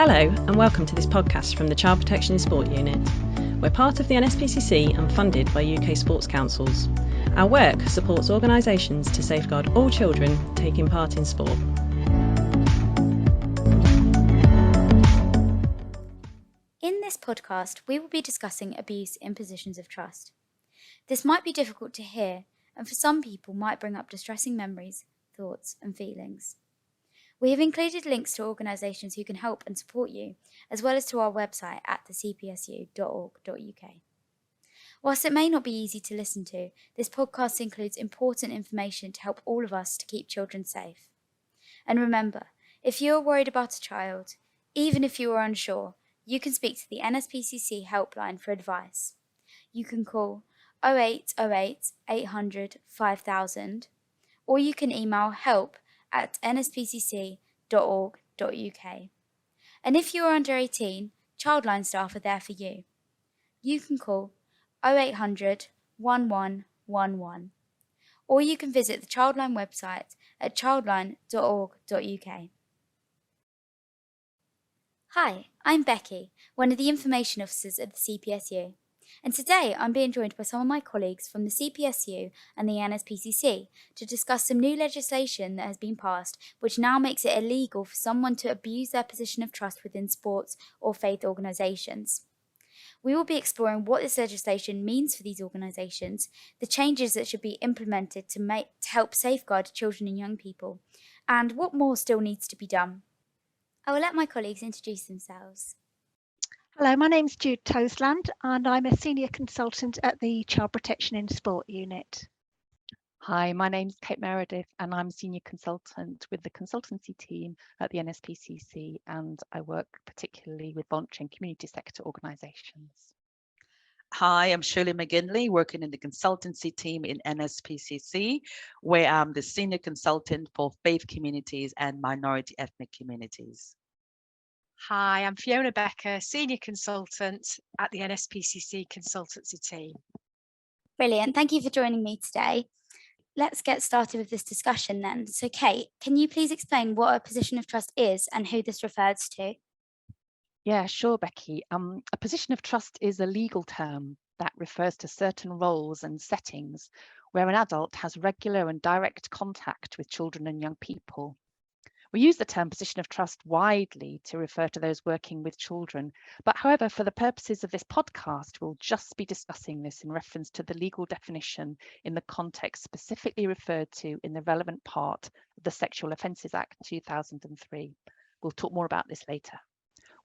Hello and welcome to this podcast from the Child Protection in Sport Unit. We're part of the Nspcc and funded by UK sports councils. Our work supports organisations to safeguard all children taking part in sport. In this podcast, we will be discussing abuse in positions of trust. This might be difficult to hear, and for some people might bring up distressing memories, thoughts and feelings. We have included links to organisations who can help and support you, as well as to our website at thecpsu.org.uk. Whilst it may not be easy to listen to, this podcast includes important information to help all of us to keep children safe. And remember, if you are worried about a child, even if you are unsure, you can speak to the Nspcc helpline for advice. You can call 0808 800 5000, or you can email help@nspcc.org.uk. And if you are under 18, Childline staff are there for you. You can call 0800 1111, or you can visit the Childline website at childline.org.uk. Hi, I'm Becky, one of the information officers at the CPSU. And today I'm being joined by some of my colleagues from the CPSU and the Nspcc to discuss some new legislation that has been passed, which now makes it illegal for someone to abuse their position of trust within sports or faith organisations. We will be exploring what this legislation means for these organisations, the changes that should be implemented to help safeguard children and young people, and what more still needs to be done. I will let my colleagues introduce themselves. Hello, my name's Jude Toasland and I'm a senior consultant at the Child Protection in Sport Unit. Hi, my name's Cate Meredith and I'm senior consultant with the consultancy team at the Nspcc, and I work particularly with voluntary and community sector organisations. Hi, I'm Shirley Maginley, working in the consultancy team in Nspcc, where I'm the senior consultant for faith communities and minority ethnic communities. Hi, I'm Fiona Becker, Senior Consultant at the Nspcc Consultancy Team. Brilliant, thank you for joining me today. Let's get started with this discussion then. So Cate, can you please explain what a position of trust is and who this refers to? Yeah, sure, Becky. A position of trust is a legal term that refers to certain roles and settings where an adult has regular and direct contact with children and young people. We use the term position of trust widely to refer to those working with children, but however, for the purposes of this podcast, we'll just be discussing this in reference to the legal definition in the context specifically referred to in the relevant part of the Sexual Offences Act 2003. We'll talk more about this later.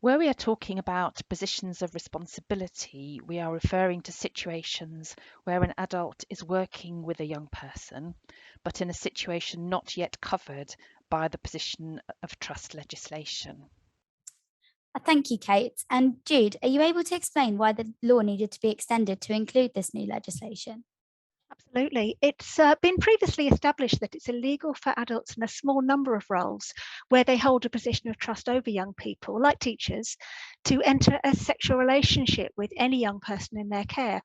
Where we are talking about positions of responsibility, we are referring to situations where an adult is working with a young person, but in a situation not yet covered by the position of trust legislation. Thank you, Cate. And Jude, are you able to explain why the law needed to be extended to include this new legislation? Absolutely. It's been previously established that it's illegal for adults in a small number of roles where they hold a position of trust over young people, like teachers, to enter a sexual relationship with any young person in their care.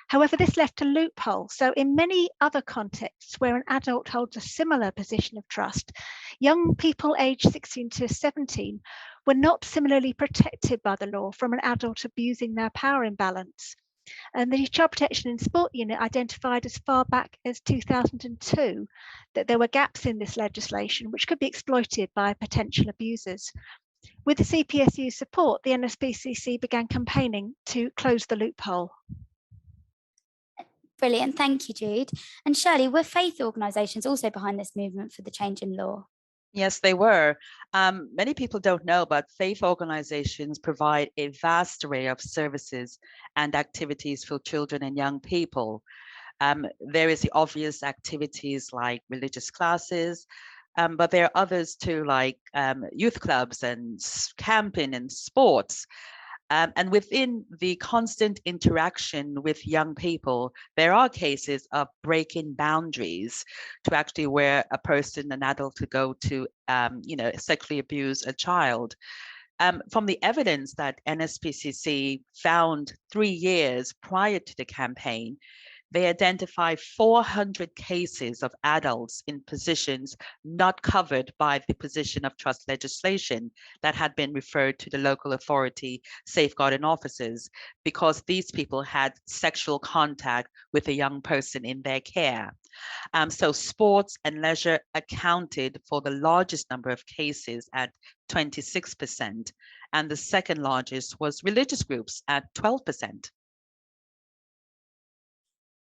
However, this left a loophole. So in many other contexts where an adult holds a similar position of trust, young people aged 16 to 17 were not similarly protected by the law from an adult abusing their power imbalance. And the Child Protection in Sport Unit identified as far back as 2002 that there were gaps in this legislation which could be exploited by potential abusers. With the CPSU support, the Nspcc began campaigning to close the loophole. Brilliant, thank you, Jude. And Shirley, were faith organisations also behind this movement for the change in law? Yes, they were. Many people don't know, but faith organizations provide a vast array of services and activities for children and young people. There is the obvious activities like religious classes, but there are others too, like youth clubs and camping and sports. And within the constant interaction with young people, there are cases of breaking boundaries to actually where a person, an adult, could go to, sexually abuse a child. From the evidence that Nspcc found 3 years prior to the campaign, they identified 400 cases of adults in positions not covered by the position of trust legislation that had been referred to the local authority safeguarding officers because these people had sexual contact with a young person in their care. So sports and leisure accounted for the largest number of cases at 26%, and the second largest was religious groups at 12%.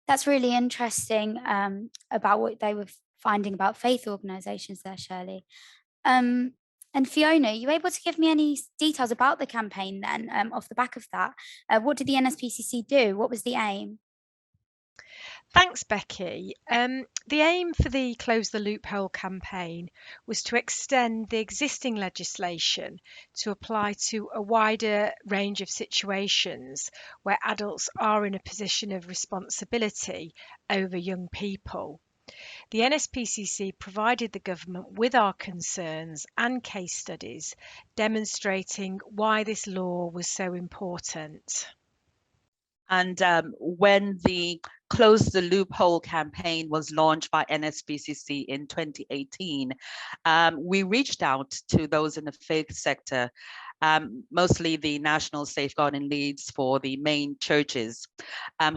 That's really interesting about what they were finding about faith organisations there, Shirley. And Fiona, are you able to give me any details about the campaign then off the back of that? What did the NSPCC do? What was the aim? Thanks, Becky. The aim for the Close the Loophole campaign was to extend the existing legislation to apply to a wider range of situations where adults are in a position of responsibility over young people. The NSPCC provided the government with our concerns and case studies demonstrating why this law was so important. And when the Close the Loophole campaign was launched by NSPCC in 2018, we reached out to those in the faith sector, mostly the national safeguarding leads for the main churches,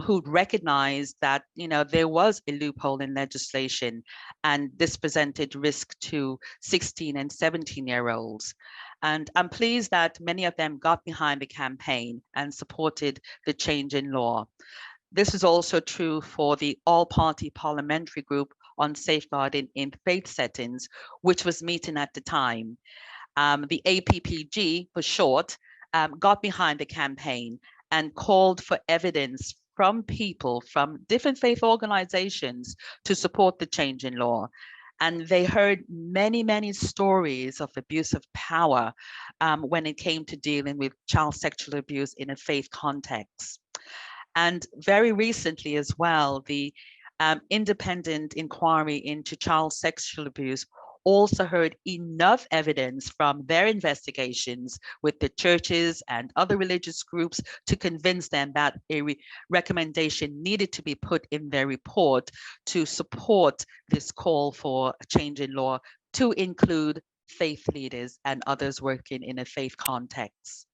who'd recognized that, there was a loophole in legislation, and this presented risk to 16 and 17-year-olds. And I'm pleased that many of them got behind the campaign and supported the change in law. This is also true for the all-party parliamentary group on safeguarding in faith settings, which was meeting at the time. The APPG, for short, got behind the campaign and called for evidence from people from different faith organizations to support the change in law. And they heard many, many stories of abuse of power when it came to dealing with child sexual abuse in a faith context. And very recently as well, the independent inquiry into child sexual abuse also heard enough evidence from their investigations with the churches and other religious groups to convince them that a recommendation needed to be put in their report to support this call for a change in law to include faith leaders and others working in a faith context.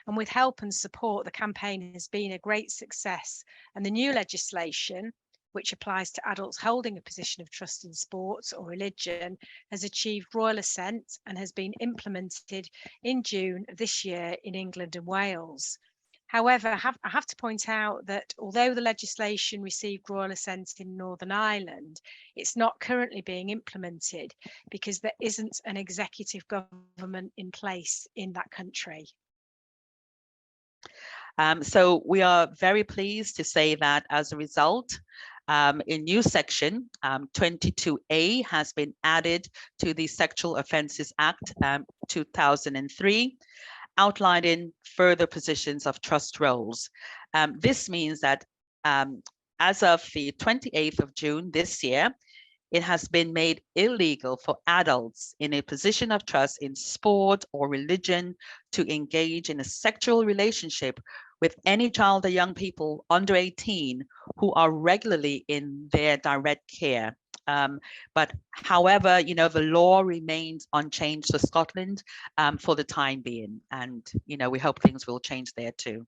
And with help and support, the campaign has been a great success, and the new legislation, which applies to adults holding a position of trust in sports or religion, has achieved royal assent and has been implemented in June of this year in England and Wales. However, I have to point out that although the legislation received royal assent in Northern Ireland, it's not currently being implemented because there isn't an executive government in place in that country. So we are very pleased to say that as a result, a new section 22A has been added to the Sexual Offences Act 2003, outlining further positions of trust roles. This means that as of the 28th of June this year, it has been made illegal for adults in a position of trust in sport or religion to engage in a sexual relationship with any child or young people under 18 who are regularly in their direct care. But however, the law remains unchanged for Scotland for the time being. And, we hope things will change there too.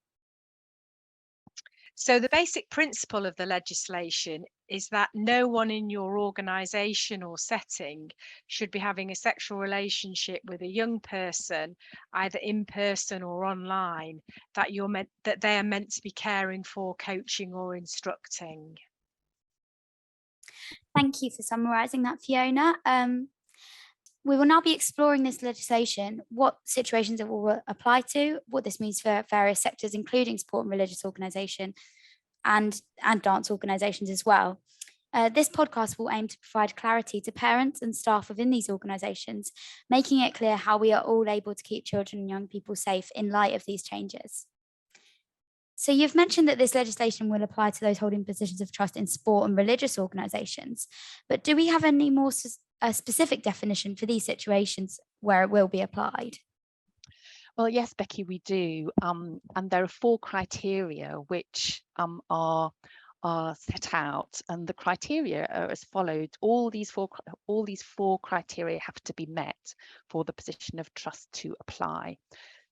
So the basic principle of the legislation is that no one in your organisation or setting should be having a sexual relationship with a young person, either in person or online, that they are meant to be caring for, coaching or instructing. Thank you for summarising that, Fiona. We will now be exploring this legislation, what situations it will apply to, what this means for various sectors, including sport and religious organisation and dance organisations as well. This podcast will aim to provide clarity to parents and staff within these organisations, making it clear how we are all able to keep children and young people safe in light of these changes. So you've mentioned that this legislation will apply to those holding positions of trust in sport and religious organisations, but do we have any more specific definition for these situations where it will be applied? Well, yes, Becky, we do. And there are 4 criteria which are are set out, and the criteria are as followed. All these four criteria have to be met for the position of trust to apply.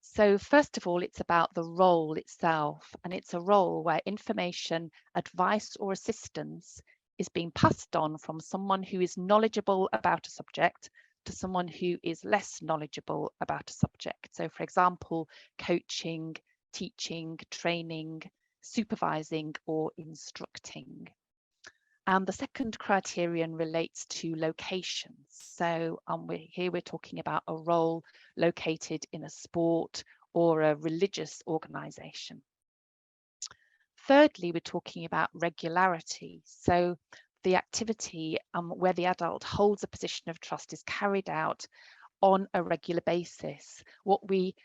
So first of all, it's about the role itself, and it's a role where information, advice or assistance is being passed on from someone who is knowledgeable about a subject to someone who is less knowledgeable about a subject. So for example, coaching, teaching, training, supervising or instructing. And the second criterion relates to locations. So we're talking about a role located in a sport or a religious organisation. Thirdly, we're talking about regularity. So the activity where the adult holds a position of trust is carried out on a regular basis. What we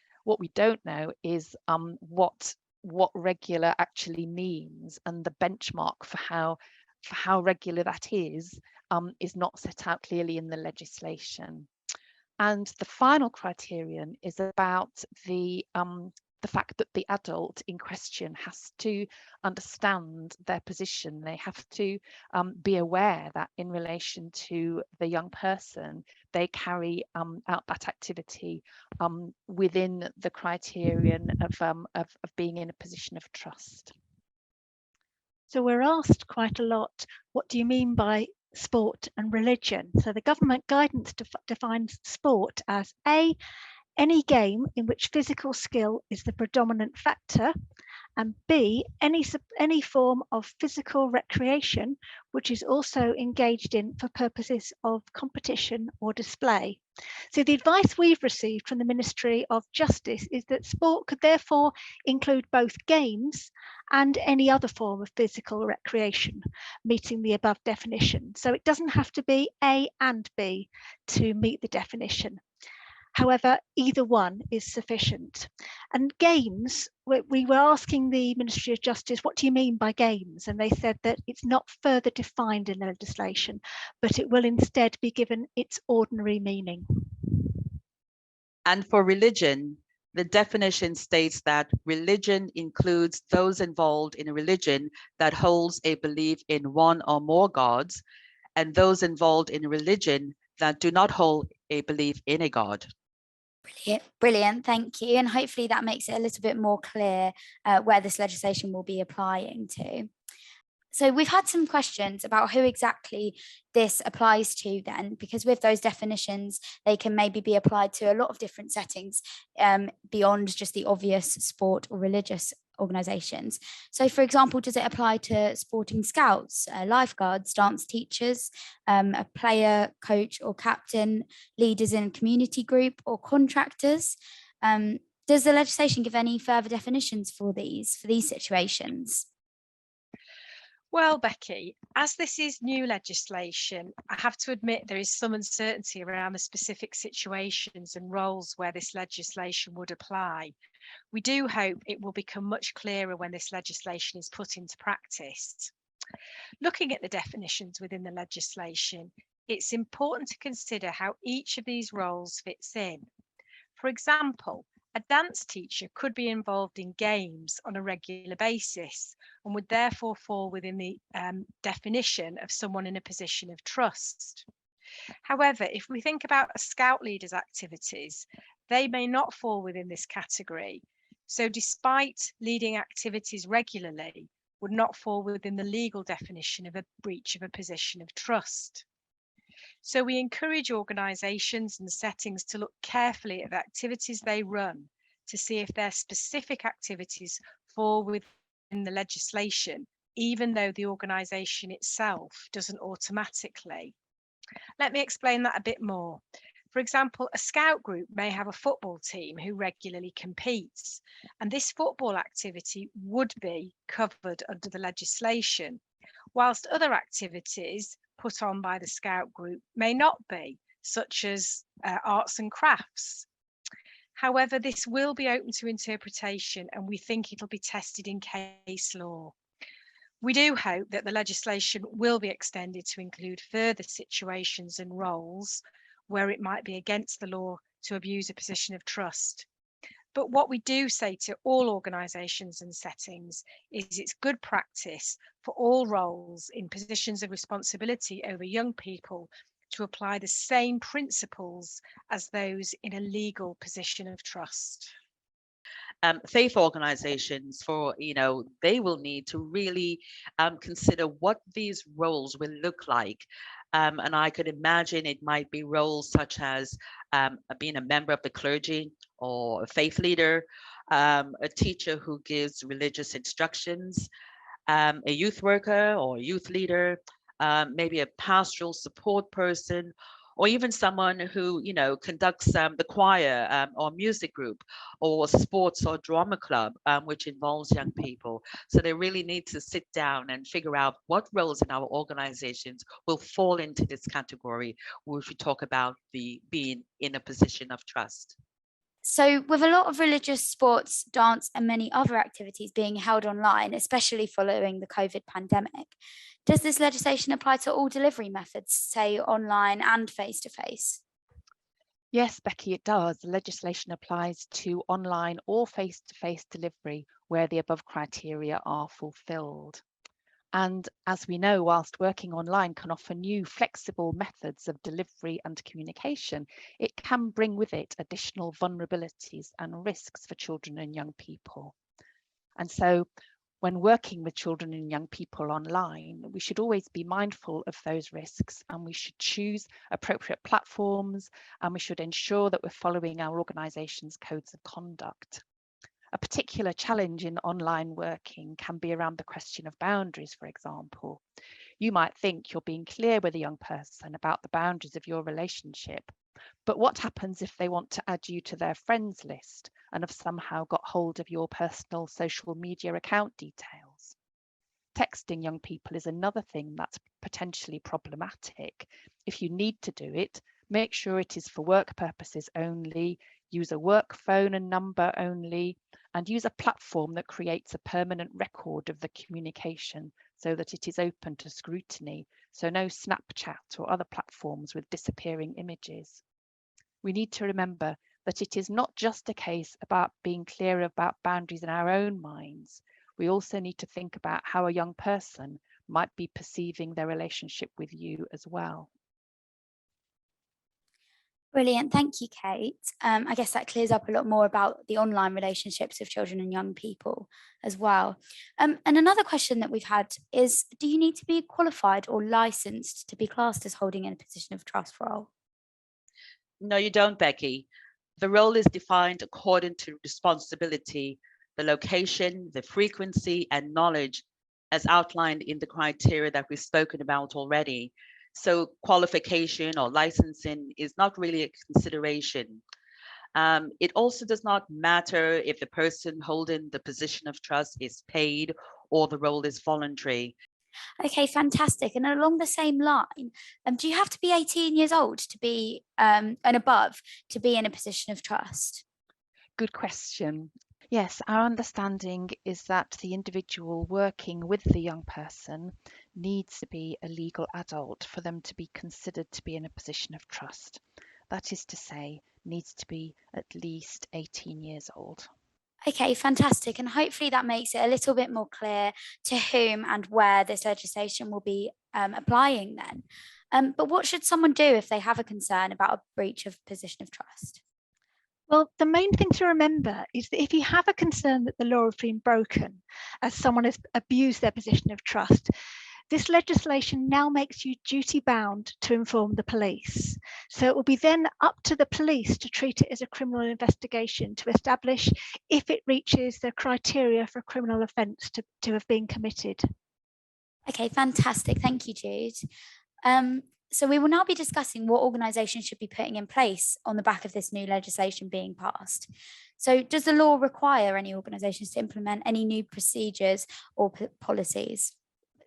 don't know is what regular actually means, and the benchmark for how regular that is not set out clearly in the legislation. And the final criterion is about the fact that the adult in question has to understand their position. They have to be aware that in relation to the young person, they carry out that activity within the criterion of being in a position of trust. So we're asked quite a lot, what do you mean by sport and religion? So the government guidance defines sport as A, any game in which physical skill is the predominant factor, and B, any form of physical recreation which is also engaged in for purposes of competition or display. So the advice we've received from the Ministry of Justice is that sport could therefore include both games and any other form of physical recreation, meeting the above definition. So it doesn't have to be A and B to meet the definition. However, either one is sufficient. And games, we were asking the Ministry of Justice, what do you mean by games? And they said that it's not further defined in the legislation, but it will instead be given its ordinary meaning. And for religion, the definition states that religion includes those involved in a religion that holds a belief in one or more gods, and those involved in a religion that do not hold a belief in a god. Brilliant, thank you. And hopefully that makes it a little bit more clear where this legislation will be applying to. So we've had some questions about who exactly this applies to then, because with those definitions, they can maybe be applied to a lot of different settings beyond just the obvious sport or religious organisations. So for example, does it apply to sporting scouts, lifeguards, dance teachers, a player, coach or captain, leaders in a community group or contractors? Does the legislation give any further definitions for these situations? Well, Becky, as this is new legislation, I have to admit there is some uncertainty around the specific situations and roles where this legislation would apply. We do hope it will become much clearer when this legislation is put into practice. Looking at the definitions within the legislation, it's important to consider how each of these roles fits in. For example, a dance teacher could be involved in games on a regular basis and would therefore fall within the definition of someone in a position of trust. However, if we think about a scout leader's activities, they may not fall within this category. So despite leading activities regularly, would not fall within the legal definition of a breach of a position of trust. So we encourage organisations and settings to look carefully at the activities they run to see if their specific activities fall within the legislation, even though the organisation itself doesn't automatically. Let me explain that a bit more. For example, a scout group may have a football team who regularly competes, and this football activity would be covered under the legislation, whilst other activities put on by the scout group may not be, such as arts and crafts. However, this will be open to interpretation and we think it'll be tested in case law. We do hope that the legislation will be extended to include further situations and roles where it might be against the law to abuse a position of trust. But what we do say to all organisations and settings is it's good practice for all roles in positions of responsibility over young people to apply the same principles as those in a legal position of trust. Faith organizations, they will need to really consider what these roles will look like. And I could imagine it might be roles such as being a member of the clergy or a faith leader, a teacher who gives religious instructions, a youth worker or youth leader, maybe a pastoral support person, or even someone who, conducts the choir or music group or sports or drama club, which involves young people. So they really need to sit down and figure out what roles in our organizations will fall into this category, which we talk about the being in a position of trust. So, with a lot of religious, sports, dance, and many other activities being held online, especially following the COVID pandemic, does this legislation apply to all delivery methods, say online and face-to-face? Yes, Becky, it does. The legislation applies to online or face-to-face delivery where the above criteria are fulfilled. And as we know, whilst working online can offer new flexible methods of delivery and communication, it can bring with it additional vulnerabilities and risks for children and young people. And so when working with children and young people online, we should always be mindful of those risks, and we should choose appropriate platforms, and we should ensure that we're following our organisation's codes of conduct. A particular challenge in online working can be around the question of boundaries, for example. You might think you're being clear with a young person about the boundaries of your relationship, but what happens if they want to add you to their friends list and have somehow got hold of your personal social media account details? Texting young people is another thing that's potentially problematic. If you need to do it, make sure it is for work purposes only, use a work phone and number only, and use a platform that creates a permanent record of the communication so that it is open to scrutiny, so no Snapchat or other platforms with disappearing images. We need to remember that it is not just a case about being clear about boundaries in our own minds. We also need to think about how a young person might be perceiving their relationship with you as well. Brilliant. Thank you, Cate. I guess that clears up a lot more about the online relationships of children and young people as well. And another question that we've had is, do you need to be qualified or licensed to be classed as holding in a position of trust role? No, you don't, Becky. The role is defined according to responsibility, the location, the frequency, and knowledge as outlined in the criteria that we've spoken about already. So qualification or licensing is not really a consideration. It also does not matter if the person holding the position of trust is paid or the role is voluntary. Okay, fantastic. And along the same line, do you have to be 18 years old to be and above to be in a position of trust? Good question. Yes, our understanding is that the individual working with the young person needs to be a legal adult for them to be considered to be in a position of trust. That is to say, needs to be at least 18 years old. Okay, fantastic. And hopefully that makes it a little bit more clear to whom and where this legislation will be applying then. But what should someone do if they have a concern about a breach of position of trust? Well, the main thing to remember is that if you have a concern that the law has been broken, as someone has abused their position of trust, this legislation now makes you duty bound to inform the police. So it will be then up to the police to treat it as a criminal investigation to establish if it reaches the criteria for a criminal offence to have been committed. Okay, fantastic. Thank you, Jude. So we will now be discussing what organisations should be putting in place on the back of this new legislation being passed. So does the law require any organisations to implement any new procedures or policies?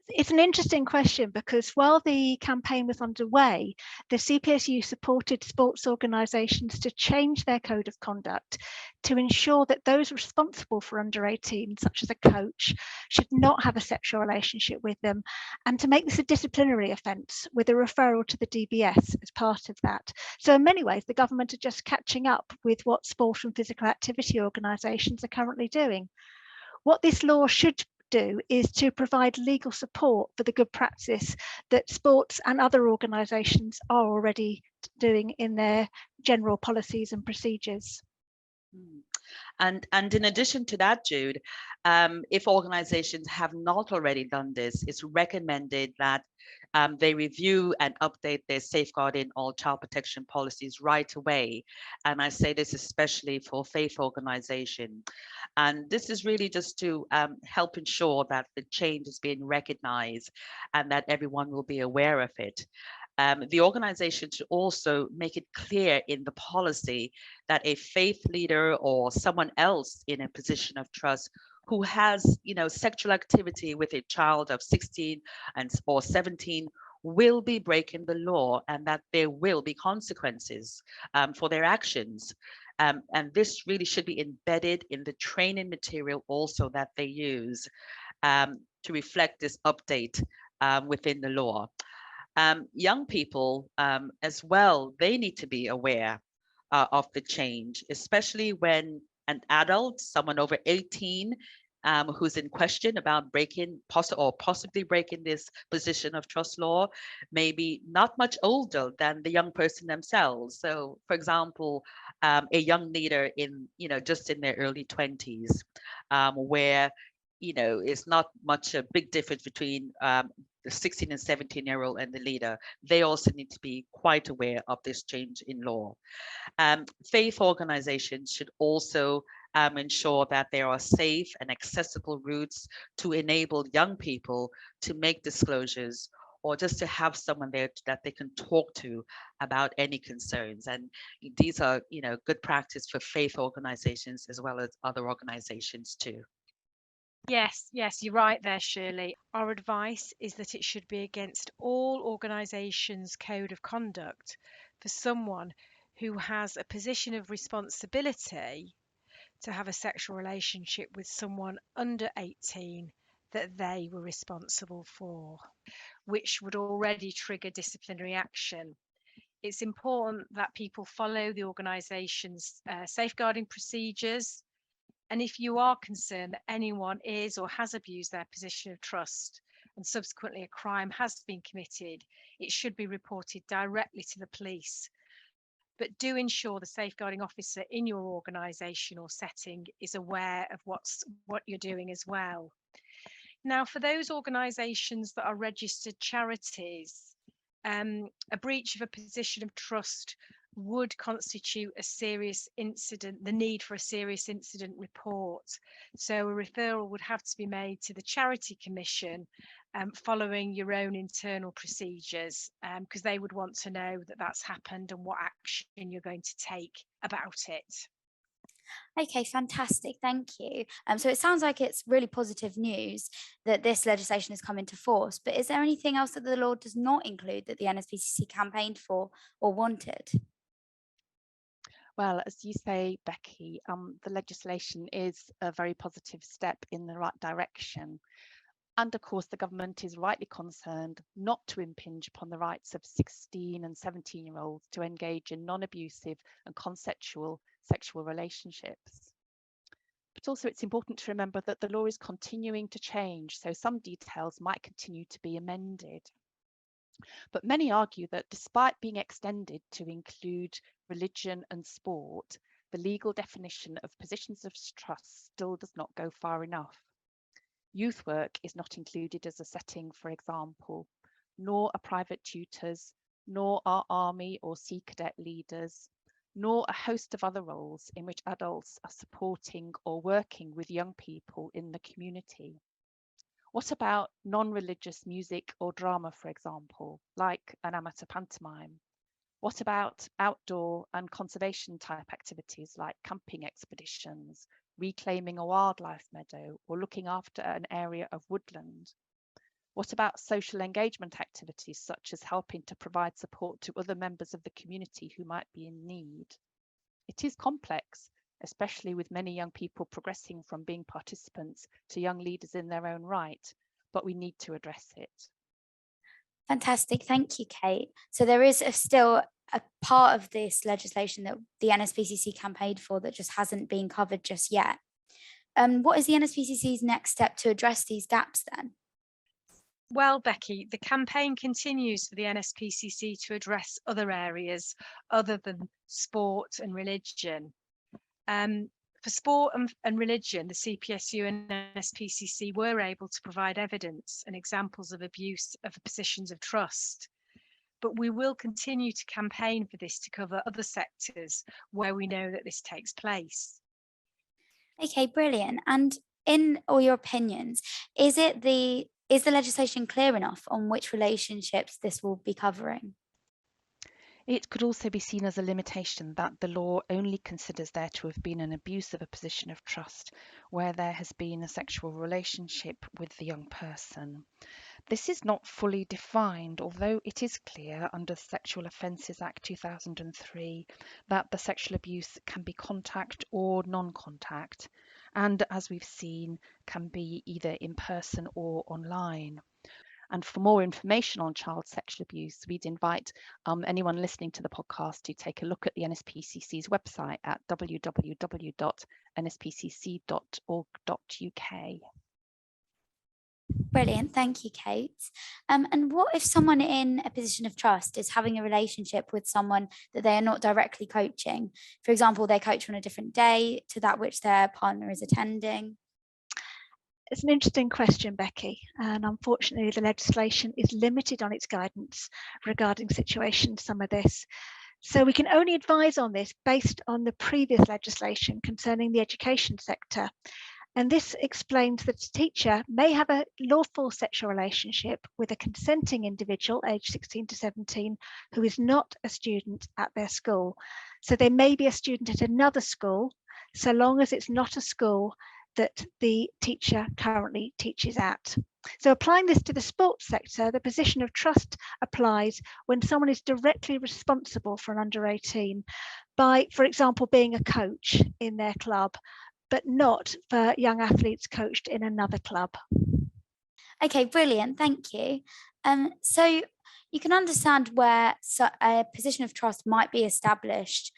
It's an interesting question, because while the campaign was underway, the CPSU supported sports organisations to change their code of conduct to ensure that those responsible for under 18, such as a coach, should not have a sexual relationship with them, and to make this a disciplinary offence with a referral to the DBS as part of that. So in many ways, the government are just catching up with what sport and physical activity organisations are currently doing. What this law should do is to provide legal support for the good practice that sports and other organisations are already doing in their general policies and procedures. And in addition to that, Jude, if organizations have not already done this, it's recommended that they review and update their safeguarding all child protection policies right away. And I say this especially for faith organization. And this is really just to help ensure that the change is being recognized and that everyone will be aware of it. The organization should also make it clear in the policy that a faith leader or someone else in a position of trust who has, sexual activity with a child of 16 or 17 will be breaking the law, and that there will be consequences for their actions. And this really should be embedded in the training material also that they use to reflect this update within the law. Young people as well, they need to be aware of the change, especially when an adult, someone over 18, who's in question about possibly breaking this position of trust law, may be not much older than the young person themselves. So, for example, a young leader in, just in their early 20s, where it's not much a big difference between the 16 and 17-year-old and the leader. They also need to be quite aware of this change in law. Faith organizations should also ensure that there are safe and accessible routes to enable young people to make disclosures, or just to have someone there that they can talk to about any concerns. And these are, good practice for faith organizations as well as other organizations too. Yes, you're right there, Shirley. Our advice is that it should be against all organisations' code of conduct for someone who has a position of responsibility to have a sexual relationship with someone under 18 that they were responsible for, which would already trigger disciplinary action. It's important that people follow the organisation's safeguarding procedures. And if you are concerned that anyone is or has abused their position of trust and subsequently a crime has been committed, it should be reported directly to the police. But do ensure the safeguarding officer in your organisation or setting is aware of what you're doing as well. Now, for those organisations that are registered charities, a breach of a position of trust would constitute a serious incident, the need for a serious incident report. So a referral would have to be made to the Charity Commission following your own internal procedures, because they would want to know that that's happened and what action you're going to take about it. Okay, fantastic. Thank you. So it sounds like it's really positive news that this legislation has come into force. But is there anything else that the law does not include that the Nspcc campaigned for or wanted? Well, as you say, Becky, the legislation is a very positive step in the right direction. And of course, the government is rightly concerned not to impinge upon the rights of 16 and 17-year-olds to engage in non-abusive and consensual sexual relationships. But also it's important to remember that the law is continuing to change, so some details might continue to be amended. But many argue that despite being extended to include religion and sport, the legal definition of positions of trust still does not go far enough. Youth work is not included as a setting, for example, nor are private tutors, nor are army or sea cadet leaders, nor a host of other roles in which adults are supporting or working with young people in the community. What about non-religious music or drama, for example, like an amateur pantomime? What about outdoor and conservation type activities like camping expeditions, reclaiming a wildlife meadow, or looking after an area of woodland? What about social engagement activities, such as helping to provide support to other members of the community who might be in need? It is complex, especially with many young people progressing from being participants to young leaders in their own right, but we need to address it. Fantastic, thank you, Cate. So there is still a part of this legislation that the Nspcc campaigned for that just hasn't been covered just yet. What is the Nspcc's next step to address these gaps then? Well, Becky, the campaign continues for the Nspcc to address other areas other than sport and religion. For sport and religion, the CPSU and Nspcc were able to provide evidence and examples of abuse of positions of trust. But we will continue to campaign for this to cover other sectors where we know that this takes place. Okay, brilliant. And in all your opinions, is the legislation clear enough on which relationships this will be covering? It could also be seen as a limitation that the law only considers there to have been an abuse of a position of trust where there has been a sexual relationship with the young person. This is not fully defined, although it is clear under the Sexual Offences Act 2003 that the sexual abuse can be contact or non-contact, and as we've seen, can be either in person or online. And for more information on child sexual abuse, we'd invite anyone listening to the podcast to take a look at the Nspcc's website at www.nspcc.org.uk. Brilliant, thank you, Cate. And what if someone in a position of trust is having a relationship with someone that they are not directly coaching? For example, they coach on a different day to that which their partner is attending. It's an interesting question, Becky, and unfortunately the legislation is limited on its guidance regarding situations some of this. So we can only advise on this based on the previous legislation concerning the education sector. And this explains that a teacher may have a lawful sexual relationship with a consenting individual aged 16 to 17 who is not a student at their school. So they may be a student at another school, so long as it's not a school that the teacher currently teaches at. So applying this to the sports sector, the position of trust applies when someone is directly responsible for an under 18 by, for example, being a coach in their club, but not for young athletes coached in another club. Okay, brilliant, thank you. So you can understand where a position of trust might be established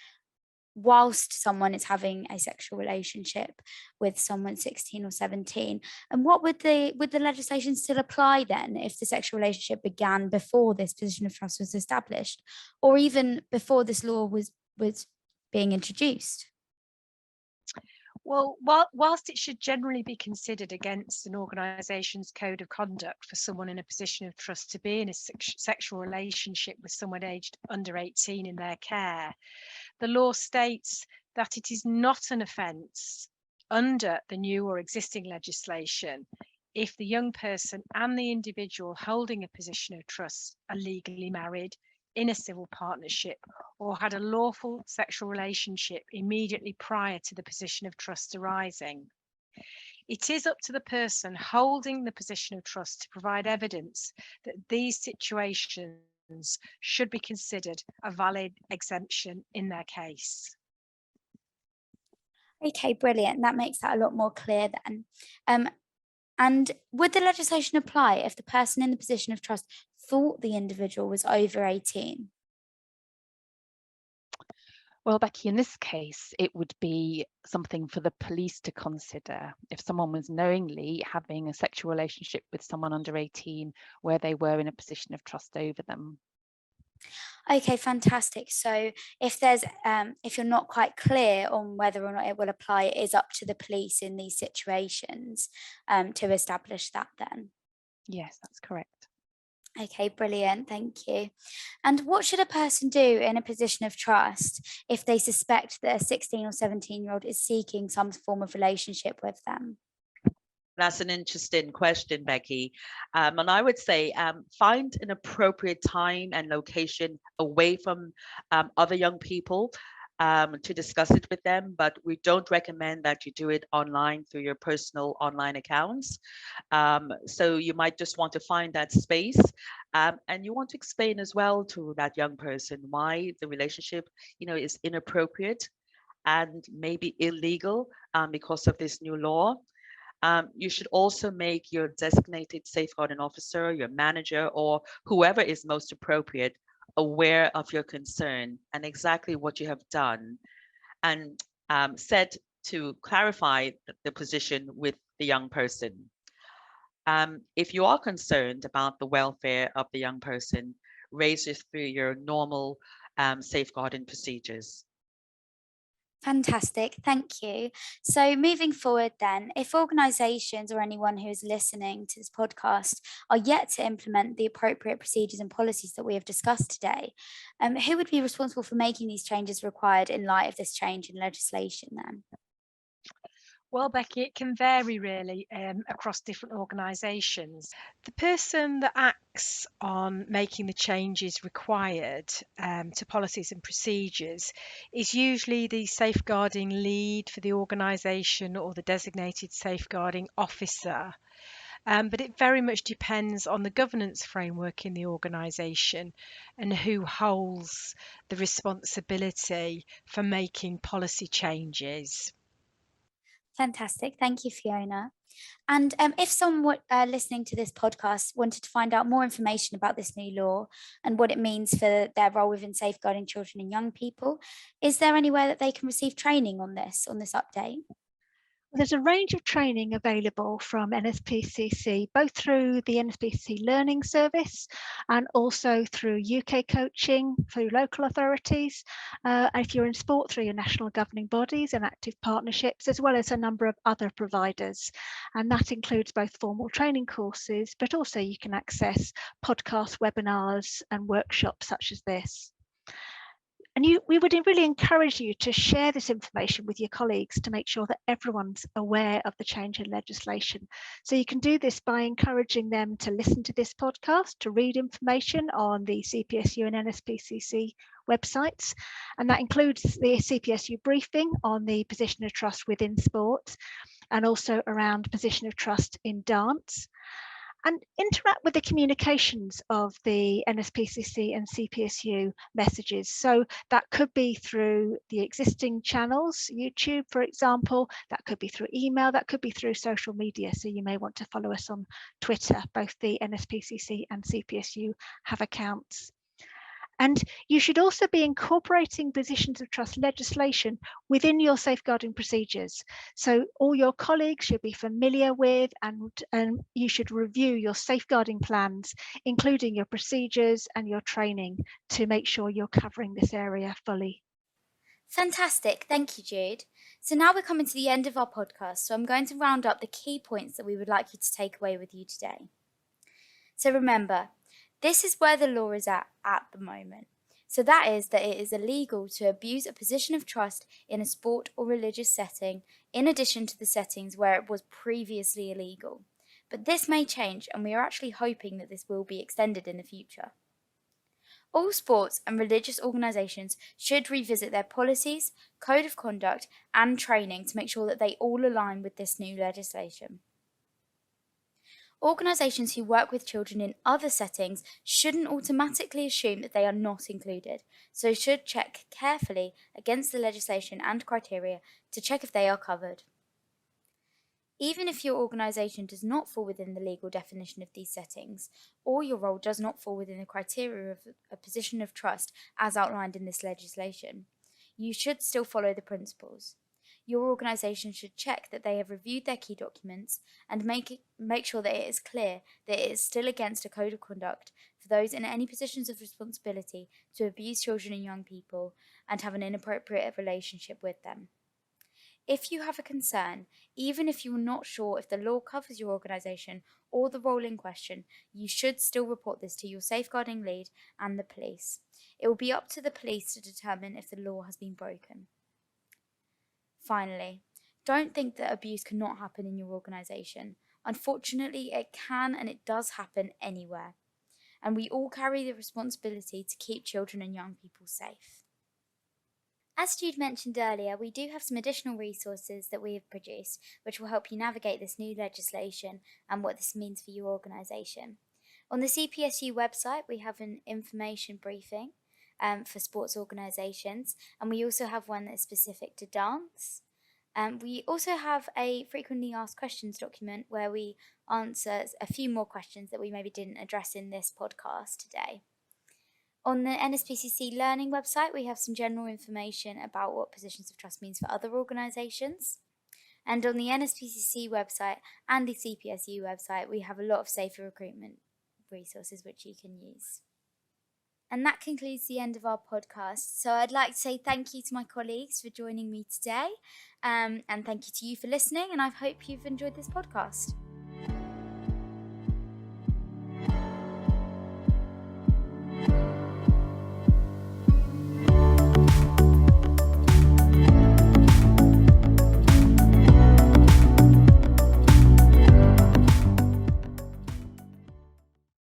whilst someone is having a sexual relationship with someone 16 or 17. And what would the legislation still apply then if the sexual relationship began before this position of trust was established, or even before this law was being introduced? Well, whilst it should generally be considered against an organisation's code of conduct for someone in a position of trust to be in a sexual relationship with someone aged under 18 in their care, the law states that it is not an offence under the new or existing legislation if the young person and the individual holding a position of trust are legally married, in a civil partnership, or had a lawful sexual relationship immediately prior to the position of trust arising. It is up to the person holding the position of trust to provide evidence that these situations should be considered a valid exemption in their case. Okay, brilliant. That makes that a lot more clear then. And would the legislation apply if the person in the position of trust thought the individual was over 18? Well, Becky, in this case, it would be something for the police to consider if someone was knowingly having a sexual relationship with someone under 18 where they were in a position of trust over them. Okay, fantastic. So if you're not quite clear on whether or not it will apply, it is up to the police in these situations to establish that then. Yes, that's correct. Okay, brilliant. Thank you. And what should a person do in a position of trust if they suspect that a 16 or 17-year-old is seeking some form of relationship with them? That's an interesting question, Becky. And I would say find an appropriate time and location away from other young people. to discuss it with them, but we don't recommend that you do it online through your personal online accounts. So you might just want to find that space, and you want to explain as well to that young person why the relationship, is inappropriate and maybe illegal because of this new law. You should also make your designated safeguarding officer, your manager, or whoever is most appropriate aware of your concern and exactly what you have done, and set to clarify the position with the young person. If you are concerned about the welfare of the young person, raise it through your normal safeguarding procedures. Fantastic, thank you. So moving forward then, if organisations or anyone who is listening to this podcast are yet to implement the appropriate procedures and policies that we have discussed today, who would be responsible for making these changes required in light of this change in legislation then? Well, Becky, it can vary really across different organisations. The person that acts on making the changes required to policies and procedures is usually the safeguarding lead for the organisation or the designated safeguarding officer. But it very much depends on the governance framework in the organisation and who holds the responsibility for making policy changes. Fantastic. Thank you, Fiona. And if someone listening to this podcast wanted to find out more information about this new law and what it means for their role within safeguarding children and young people, is there anywhere that they can receive training on this update? There's a range of training available from Nspcc, both through the Nspcc Learning Service and also through UK coaching, through local authorities, if you're in sport, through your national governing bodies and active partnerships, as well as a number of other providers. And that includes both formal training courses, but also you can access podcast webinars and workshops such as this. And we would really encourage you to share this information with your colleagues to make sure that everyone's aware of the change in legislation. So you can do this by encouraging them to listen to this podcast, to read information on the CPSU and Nspcc websites. And that includes the CPSU briefing on the position of trust within sport and also around position of trust in dance. And interact with the communications of the Nspcc and CPSU messages. So that could be through the existing channels, YouTube, for example, that could be through email, that could be through social media. So you may want to follow us on Twitter. Both the Nspcc and CPSU have accounts. And you should also be incorporating positions of trust legislation within your safeguarding procedures. So all your colleagues should be familiar with, and you should review your safeguarding plans, including your procedures and your training, to make sure you're covering this area fully. Fantastic. Thank you, Jude. So now we're coming to the end of our podcast. So I'm going to round up the key points that we would like you to take away with you today. So remember, this is where the law is at the moment. So that is that it is illegal to abuse a position of trust in a sport or religious setting, in addition to the settings where it was previously illegal. But this may change, and we are actually hoping that this will be extended in the future. All sports and religious organisations should revisit their policies, code of conduct, and training to make sure that they all align with this new legislation. Organisations who work with children in other settings shouldn't automatically assume that they are not included, so should check carefully against the legislation and criteria to check if they are covered. Even if your organisation does not fall within the legal definition of these settings, or your role does not fall within the criteria of a position of trust as outlined in this legislation, you should still follow the principles. Your organisation should check that they have reviewed their key documents and make sure that it is clear that it is still against a code of conduct for those in any positions of responsibility to abuse children and young people and have an inappropriate relationship with them. If you have a concern, even if you are not sure if the law covers your organisation or the role in question, you should still report this to your safeguarding lead and the police. It will be up to the police to determine if the law has been broken. Finally, don't think that abuse cannot happen in your organisation. Unfortunately, it can and it does happen anywhere. And we all carry the responsibility to keep children and young people safe. As Jude mentioned earlier, we do have some additional resources that we have produced which will help you navigate this new legislation and what this means for your organisation. On the CPSU website, we have an information briefing for sports organisations, and we also have one that's specific to dance. We also have a frequently asked questions document where we answer a few more questions that we maybe didn't address in this podcast today. On the Nspcc Learning website, we have some general information about what positions of trust means for other organisations. And on the Nspcc website and the CPSU website, we have a lot of safer recruitment resources which you can use. And that concludes the end of our podcast. So I'd like to say thank you to my colleagues for joining me today, and thank you to you for listening, and I hope you've enjoyed this podcast.